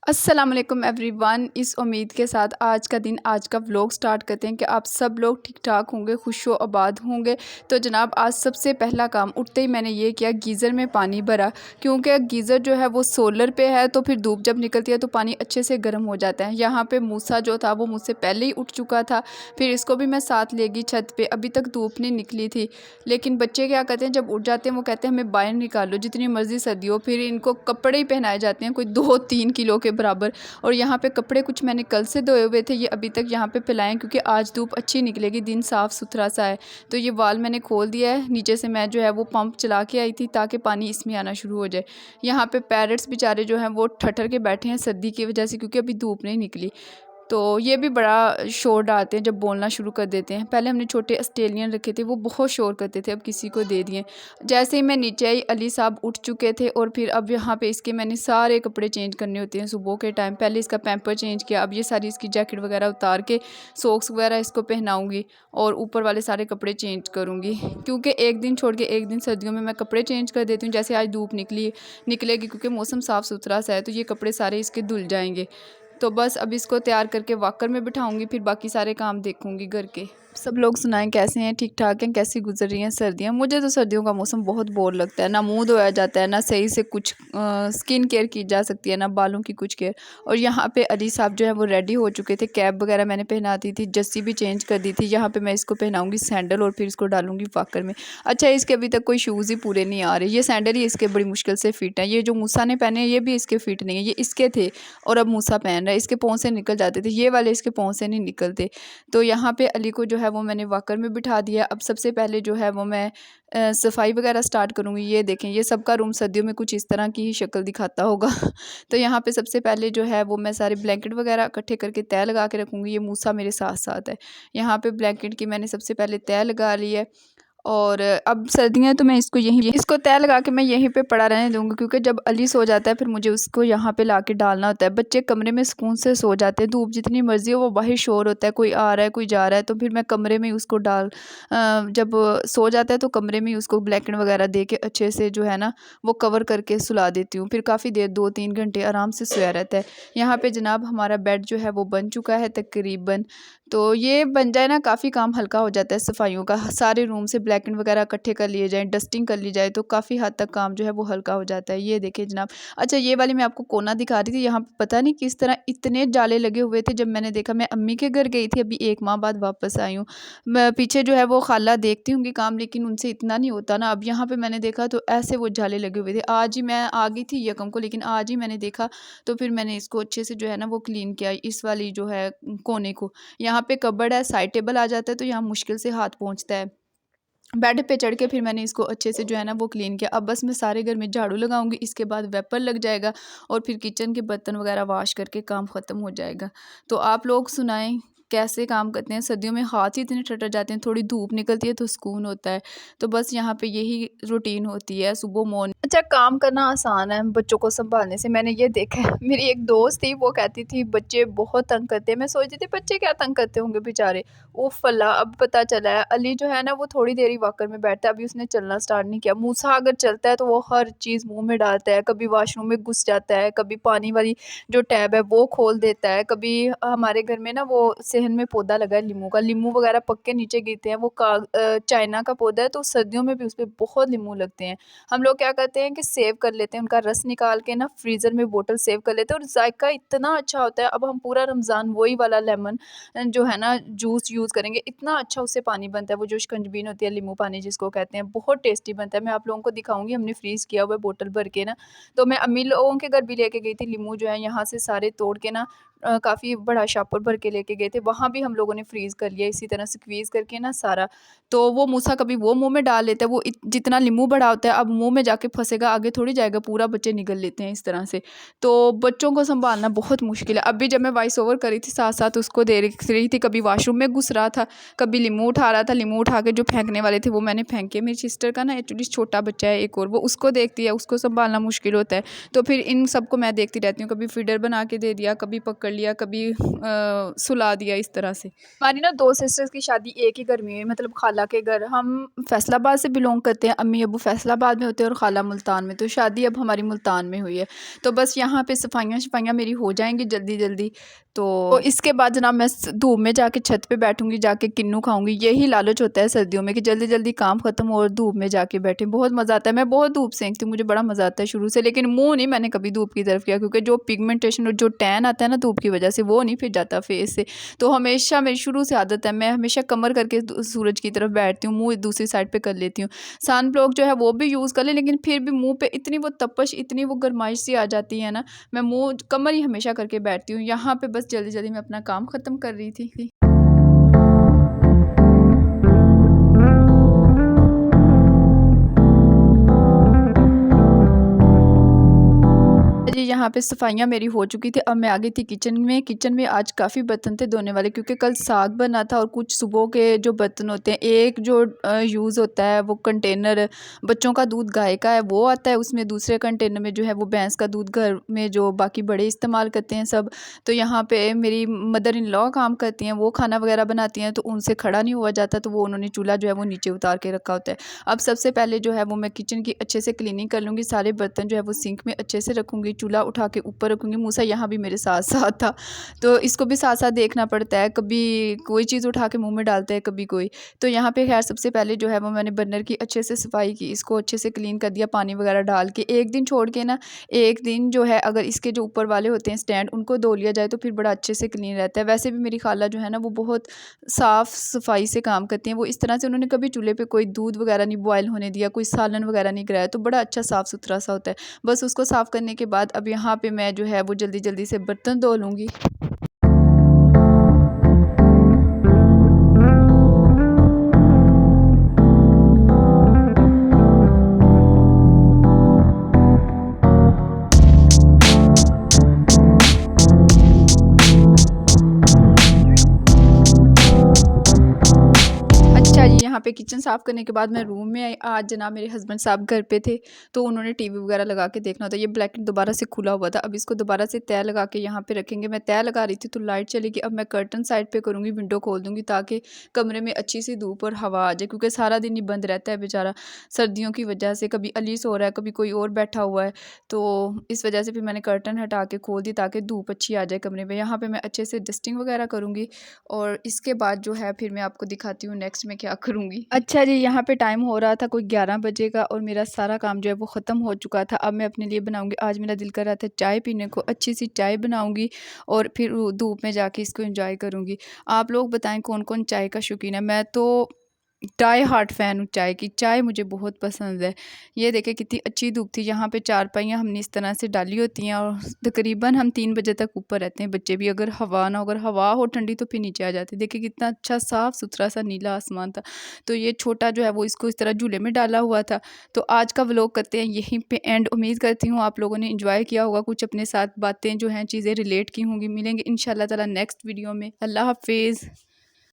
अस्सलाम वालेकुम एवरीवन। इस उम्मीद के साथ आज का दिन, आज का व्लॉग स्टार्ट करते हैं कि आप सब लोग ठीक ठाक होंगे, खुश व आबाद होंगे। तो जनाब, आज सबसे पहला काम उठते ही मैंने ये किया, गीज़र में पानी भरा। क्योंकि गीज़र जो है वो सोलर पे है, तो फिर धूप जब निकलती है तो पानी अच्छे से गर्म हो जाता है। यहाँ पे मूसा जो था वो मुझसे पहले ही उठ चुका था, फिर इसको भी मैं साथ ले गई छत पे। अभी तक धूप नहीं निकली थी, लेकिन बच्चे क्या कहते हैं, जब उठ जाते हैं वो कहते हैं हमें बाहर निकालो, जितनी मर्ज़ी सर्दी हो। फिर इनको कपड़े ही पहनाए जाते हैं, कोई 2-3 किलो के बराबर। और यहाँ पे कपड़े कुछ मैंने कल से धोए हुए थे, ये अभी तक यहाँ पे फैलाएं, क्योंकि आज धूप अच्छी निकलेगी, दिन साफ़ सुथरा सा है। तो ये वाल मैंने खोल दिया है, नीचे से मैं जो है वो पंप चला के आई थी ताकि पानी इसमें आना शुरू हो जाए। यहाँ पे पैरट्स बेचारे जो हैं वो ठठर के बैठे हैं सर्दी की वजह से, क्योंकि अभी धूप नहीं निकली। तो ये भी बड़ा शोर डालते हैं जब बोलना शुरू कर देते हैं। पहले हमने छोटे ऑस्ट्रेलियन रखे थे, वो बहुत शोर करते थे, अब किसी को दे दिए। जैसे ही मैं नीचे आई, अली साहब उठ चुके थे, और फिर अब यहाँ पे इसके मैंने सारे कपड़े चेंज करने होते हैं सुबह के टाइम। पहले इसका पैम्पर चेंज किया, अब ये सारी इसकी जैकेट वगैरह उतार के सॉक्स वगैरह इसको पहनाऊँगी और ऊपर वाले सारे कपड़े चेंज करूँगी। क्योंकि एक दिन छोड़ के एक दिन सर्दियों में मैं कपड़े चेंज कर देती हूँ। जैसे आज धूप निकलेगी, क्योंकि मौसम साफ़ सुथरा सा है, तो ये कपड़े सारे इसके धुल जाएंगे। तो बस अब इसको तैयार करके वॉकर में बिठाऊंगी, फिर बाकी सारे काम देखूंगी घर के। सब लोग सुनाएं, कैसे हैं, ठीक ठाक हैं, कैसी गुजर रही हैं सर्दियां। मुझे तो सर्दियों का मौसम बहुत बोर लगता है, ना मुंह धोया जाता है, ना सही से कुछ स्किन केयर की जा सकती है, ना बालों की कुछ केयर। और यहाँ पे अली साहब जो है वो रेडी हो चुके थे, कैप वगैरह मैंने पहना दी थी, जस्सी भी चेंज कर दी थी। यहाँ पे मैं इसको पहनाऊंगी सैंडल और फिर इसको डालूंगी वॉकर में। अच्छा, इसके अभी तक कोई शूज़ ही पूरे नहीं आ रहे, ये सैंडल ही इसके बड़ी मुश्किल से फिट है। ये जो मूसा ने पहने ये भी इसके फिट नहीं है, ये इसके थे और अब मूसा पहन रहा है। इसके पाँव से निकल जाते थे, ये वाले इसके पाँव से नहीं निकलते। तो यहाँ पे अली को जो है वो मैंने वॉकर में बिठा दिया। अब सबसे पहले जो है वो मैं सफाई वगैरह स्टार्ट करूँगी। ये देखें, ये सबका रूम सर्दियों में कुछ इस तरह की ही शक्ल दिखाता होगा। तो यहाँ पे सबसे पहले जो है वो मैं सारे ब्लैंकेट वगैरह इकट्ठे करके तह लगा के रखूँगी। ये मूसा मेरे साथ साथ है। यहाँ पे ब्लैंकेट की मैंने सबसे पहले तह लगा ली है, और अब सर्दियाँ हैं तो मैं इसको तय लगा के मैं यहीं पे पड़ा रहने दूँगी, क्योंकि जब अली सो जाता है फिर मुझे उसको यहाँ पे लाके डालना होता है। बच्चे कमरे में सुकून से सो जाते हैं, धूप जितनी मर्ज़ी हो, वो बाहर शोर होता है, कोई आ रहा है कोई जा रहा है, तो फिर मैं कमरे में ही उसको जब सो जाता है तो कमरे में ही उसको ब्लैंकेट वगैरह दे के अच्छे से जो है ना वो कवर करके सुला देती हूँ। फिर काफ़ी देर 2-3 घंटे आराम से सोया रहता है। यहाँ पे जनाब हमारा बेड जो है वो बन चुका है तकरीबन। तो ये बन जाए ना, काफ़ी काम हल्का हो जाता है सफाइयों का। सारे रूम से ब्लैंकेट वगैरह इकट्ठे कर लिए जाएँ, डस्टिंग कर ली जाए, तो काफ़ी हद तक काम जो है वो हल्का हो जाता है। ये देखिए जनाब। अच्छा, ये वाली मैं आपको कोना दिखा रही थी, यहाँ पे पता नहीं किस तरह इतने जाले लगे हुए थे। जब मैंने देखा, मैं अम्मी के घर गई थी, अभी 1 माह बाद वापस आई हूँ। मैं पीछे जो है वो खाला देखती होंगी काम, लेकिन उनसे इतना नहीं होता ना। अब यहाँ पे मैंने देखा तो ऐसे वो जाले लगे हुए थे। आज ही मैं आ गई थी यकम को, लेकिन आज ही मैंने देखा, तो फिर मैंने इसको अच्छे से जो है ना वो क्लीन किया, इस वाली जो है कोने को। यहाँ पे कबर्ड है, साइड टेबल आ जाता है, तो यहाँ मुश्किल से हाथ पहुँचता है। बेड पे चढ़ के फिर मैंने इसको अच्छे से जो है ना वो क्लीन किया। अब बस मैं सारे घर में झाड़ू लगाऊंगी, इसके बाद वेपर लग जाएगा और फिर किचन के बर्तन वगैरह वॉश करके काम ख़त्म हो जाएगा। तो आप लोग सुनाएं, कैसे काम करते हैं सर्दियों में। हाथ ही इतने ठटर जाते हैं, थोड़ी धूप निकलती है तो सुकून होता है। तो बस यहाँ पे यही रूटीन होती है सुबह मॉर्निंग। अच्छा, काम करना आसान है बच्चों को संभालने से, मैंने ये देखा है। मेरी एक दोस्त थी, वो कहती थी बच्चे बहुत तंग करते हैं। मैं सोचती थी बच्चे क्या तंग करते होंगे बेचारे। उफ़ अल्लाह, अब पता चला है अली जो है ना वो थोड़ी देर ही वॉकर में बैठता है, अभी उसने चलना स्टार्ट नहीं किया। मूसा अगर चलता है तो वो हर चीज़ मुँह में डालता है, कभी वॉशरूम में घुस जाता है, कभी पानी वाली जो टैब है वो खोल देता है, कभी हमारे घर में ना वो सहन में पौधा लगा है नींबू का, नींबू वगैरह पक के नीचे गिरते हैं। वो चाइना का पौधा है, तो सर्दियों में भी उस पे बहुत नींबू लगते हैं। हम लोग क्या करते हैं कि सेव कर लेते हैं, उनका रस निकाल के ना फ्रीज़र में बोतल सेव कर लेते हैं, और जायका इतना अच्छा होता है। अब हम पूरा रमज़ान वही वाला लेमन जो है ना जूस यूज़ करेंगे, इतना अच्छा उससे पानी बनता है। वो जो शिकंजबीन होती है, नींबू पानी जिसको कहते हैं, बहुत टेस्टी बनता है। मैं आप लोगों को दिखाऊंगी, हमने फ्रीज़ किया हुआ है बोतल भर के ना। तो मैं अम्मी लोगों के घर भी लेके गई थी, नींबू जो है यहाँ से सारे तोड़ के ना काफ़ी बड़ा शापर भर के लेके गए थे, वहाँ भी हम लोगों ने फ्रीज़ कर लिया इसी तरह स्क्वीज़ करके ना सारा। तो वो मूसा कभी वो मुंह में डाल लेता है, वो जितना नींबू बड़ा होता है अब मुंह में जाके फंसेगा, आगे थोड़ी जाएगा, पूरा बच्चे निगल लेते हैं इस तरह से। तो बच्चों को संभालना बहुत मुश्किल है। अभी जब मैं वॉइस ओवर करी थी साथ साथ उसको दे रही थी, कभी वॉशरूम में घुस रहा था, कभी नींबू उठा रहा था। नींबू उठा के जो फेंकने वाले थे वो मैंने फेंके। मेरी सिस्टर का ना एक्चुअली छोटा बच्चा है एक, और वो उसको देखती है, उसको संभालना मुश्किल होता है। तो फिर इन सबको मैं देखती रहती हूँ, कभी फीडर बना के दे दिया, कभी पकड़ कर लिया, कभी सुला दिया इस तरह से। हमारी ना 2 सिस्टर्स की शादी एक ही घर में हुई है, मतलब खाला के घर। हम फैसलाबाद से बिलोंग करते हैं, अम्मी अबू फैसलाबाद में होते हैं और खाला मुल्तान में। तो शादी अब हमारी मुल्तान में हुई है। तो बस यहाँ पे सफाइयाँ मेरी हो जाएंगी जल्दी जल्दी। तो इसके बाद जनाब मैं धूप में जाके छत पे बैठूंगी, जाके किन्नू खाऊंगी। यही लालच होता है सर्दियों में कि जल्दी जल्दी काम खत्म हो और धूप में जाके बैठे। बहुत मज़ा आता है, मैं बहुत धूप सेंकती हूँ, मुझे बड़ा मज़ा आता है शुरू से। लेकिन मुंह नहीं मैंने कभी धूप की तरफ किया, क्योंकि जो पिगमेंटेशन और जो टैन आता है ना धूप की वजह से, वो नहीं फिर जाता फेस से। तो हमेशा मेरी शुरू से आदत है, मैं हमेशा कमर करके सूरज की तरफ बैठती हूँ, मुंह दूसरी साइड पे कर लेती हूँ। सन ब्लॉक जो है वो भी यूज़ कर ले, लेकिन फिर भी मुंह पे इतनी वो तपश, इतनी वो गर्माइश सी आ जाती है ना, मैं मुंह कमर ही हमेशा करके बैठती हूँ। यहाँ पे बस जल्दी जल्दी मैं अपना काम ख़त्म कर रही थी। जी, यहाँ पे सफाइयाँ मेरी हो चुकी थी। अब मैं आ गई थी किचन में। किचन में आज काफ़ी बर्तन थे धोने वाले, क्योंकि कल साग बना था और कुछ सुबह के जो बर्तन होते हैं, एक जो यूज़ होता है वो कंटेनर बच्चों का दूध गाय का है वो आता है उसमें, दूसरे कंटेनर में जो है वो भैंस का दूध घर में जो बाकी बड़े इस्तेमाल करते हैं सब। तो यहाँ पे मेरी मदर इन लॉ काम करती हैं, वो खाना वगैरह बनाती हैं, तो उनसे खड़ा नहीं हुआ जाता, तो वो उन्होंने चूल्हा जो है वो नीचे उतार के रखा होता है। अब सबसे पहले जो है वो मैं किचन की अच्छे से क्लीनिंग कर लूँगी, सारे बर्तन जो है वो सिंक में अच्छे से रखूँगी, चूल्हा उठा के ऊपर रखूँगी। मूसा यहाँ भी मेरे साथ साथ था, तो इसको भी साथ साथ देखना पड़ता है, कभी कोई चीज़ उठा के मुंह में डालता है, कभी कोई। तो यहाँ पे खैर सबसे पहले जो है वो मैंने बर्नर की अच्छे से सफाई की, इसको अच्छे से क्लीन कर दिया पानी वगैरह डाल के। एक दिन छोड़ के ना, एक दिन जो है अगर इसके जो ऊपर वाले होते हैं स्टैंड, उनको धो लिया जाए तो फिर बड़ा अच्छे से क्लीन रहता है। वैसे भी मेरी खाला जो है ना वो बहुत साफ़ सफाई से काम करती हैं, वो इस तरह से उन्होंने कभी चूल्हे पे कोई दूध वगैरह नहीं बॉयल होने दिया, कोई सालन वगैरह नहीं कराया, तो बड़ा अच्छा साफ़ सुथरा सा होता है। बस उसको साफ़ करने के बाद अब यहाँ पे मैं जो है वो जल्दी जल्दी से बर्तन धो लूँगी। अच्छा जी, यहाँ पे किचन साफ़ करने के बाद मैं रूम में आई। आज जनाब मेरे हस्बैंड साहब घर पे थे, तो उन्होंने टीवी वगैरह लगा के देखना होता है। ये ब्लैकेट दोबारा से खुला हुआ था, अब इसको दोबारा से तह लगा के यहाँ पे रखेंगे। मैं तह लगा रही थी तो लाइट चली गई। अब मैं कर्टन साइड पे करूँगी, विंडो खोल दूँगी ताकि कमरे में अच्छी सी धूप और हवा आ जाए, क्योंकि सारा दिन ही बंद रहता है बेचारा सर्दियों की वजह से। कभी अली सो रहा है, कभी कोई और बैठा हुआ है, तो इस वजह से फिर मैंने कर्टन हटा के खोल दी ताकि धूप अच्छी आ जाए कमरे में। यहाँ पर मैं अच्छे से डस्टिंग वगैरह करूँगी और इसके बाद जो है फिर मैं आपको दिखाती हूँ नेक्स्ट मैं क्या करूँगी। अच्छा जी, यहाँ पे टाइम हो रहा था कोई 11 बजे का और मेरा सारा काम जो है वो ख़त्म हो चुका था। अब मैं अपने लिए बनाऊँगी, आज मेरा दिल कर रहा था चाय पीने को, अच्छी सी चाय बनाऊँगी और फिर धूप में जाके इसको एंजॉय करूँगी। आप लोग बताएं कौन कौन चाय का शौकीन है? मैं तो डाई हार्ट फ़ैन हूँ चाय की, चाय मुझे बहुत पसंद है। ये देखें कितनी अच्छी धूप थी, यहाँ पे चारपाइयाँ हमने इस तरह से डाली होती हैं और तकरीबन हम 3 बजे तक ऊपर रहते हैं, बच्चे भी। अगर हवा ना हो, अगर हवा हो ठंडी तो फिर नीचे आ जाते हैं। देखिए कितना अच्छा साफ़-सुथरा सा नीला आसमान था। तो ये छोटा जो है वो इसको इस तरह झूले में डाला हुआ था। तो आज का व्लॉग करते हैं यहीं पे एंड। उम्मीद करती हूँ आप लोगों ने एंजॉय किया होगा, कुछ अपने साथ बातें जो हैं चीज़ें रिलेट की होंगी। मिलेंगे इंशाल्लाह ताला नेक्स्ट वीडियो में। अल्लाह हाफ़िज़।